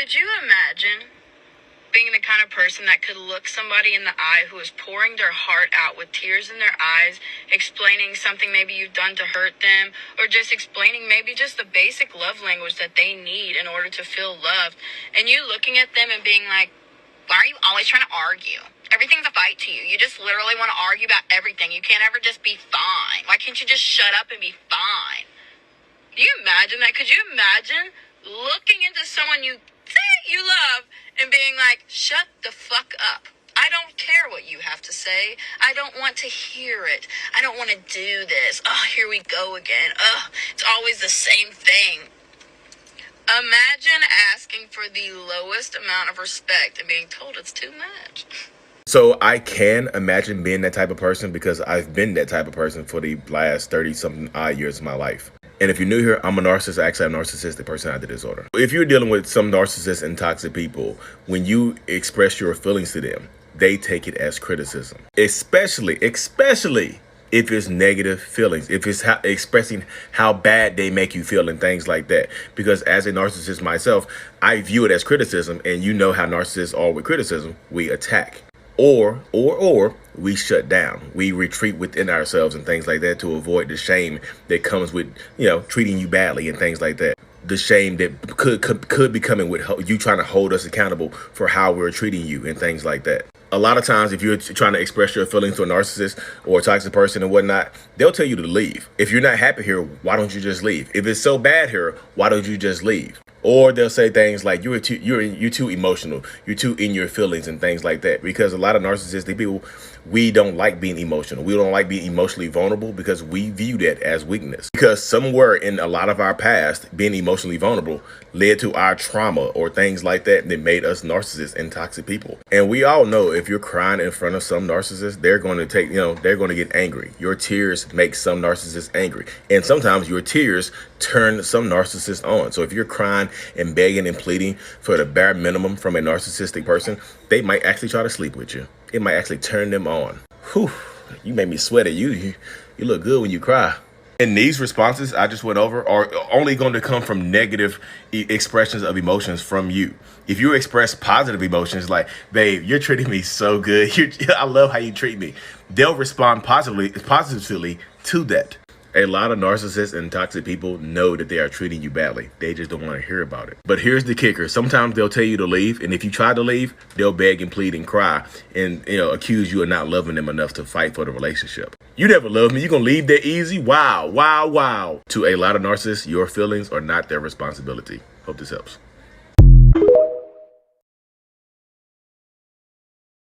Could you imagine being the kind of person that could look somebody in the eye who is pouring their heart out with tears in their eyes, explaining something maybe you've done to hurt them, or just explaining maybe just the basic love language that they need in order to feel loved, and you looking at them and being like, why are you always trying to argue? Everything's a fight to you. You just literally want to argue about everything. You can't ever just be fine. Why can't you just shut up and be fine? Do you imagine that? Could you imagine looking into someone you say you love and being like, shut the fuck up. I don't care what you have to say. I don't want to hear it. I don't want to do this. Oh, here we go again. Oh, it's always the same thing. Imagine asking for the lowest amount of respect and being told it's too much. So I can imagine being that type of person because I've been that type of person for the last 30-something odd years of my life. And if you're new here, I'm a narcissist. Actually, I'm a narcissistic personality disorder. If you're dealing with some narcissists and toxic people, when you express your feelings to them, they take it as criticism, especially if it's negative feelings, if it's expressing how bad they make you feel and things like that. Because as a narcissist myself, I view it as criticism, and you know how narcissists are with criticism. We attack. Or we shut down. We retreat within ourselves and things like that to avoid the shame that comes with, treating you badly and things like that. The shame that could be coming with you trying to hold us accountable for how we're treating you and things like that. A lot of times, if you're trying to express your feelings to a narcissist or a toxic person and whatnot, they'll tell you to leave. If you're not happy here, why don't you just leave? If it's so bad here, why don't you just leave? Or they'll say things like you're too emotional, you're too in your feelings and things like that. Because a lot of narcissistic people, we don't like being emotional. We don't like being emotionally vulnerable because we view that as weakness. Because somewhere in a lot of our past, being emotionally vulnerable led to our trauma or things like that made us narcissists and toxic people. And we all know if you're crying in front of some narcissist, they're going to get angry. Your tears make some narcissists angry. And sometimes your tears turn some narcissists on. So if you're crying and begging and pleading for the bare minimum from a narcissistic person, they might actually try to sleep with you. It might actually turn them on. Whew, you made me sweat at you. You look good when you cry. And these responses I just went over are only going to come from negative expressions of emotions from you. If you express positive emotions like, babe, you're treating me so good. I love how you treat me. They'll respond positively to that. A lot of narcissists and toxic people know that they are treating you badly. They just don't want to hear about it. But here's the kicker. Sometimes they'll tell you to leave. And if you try to leave, they'll beg and plead and cry and accuse you of not loving them enough to fight for the relationship. You never loved me. You're going to leave that easy? Wow. To a lot of narcissists, your feelings are not their responsibility. Hope this helps.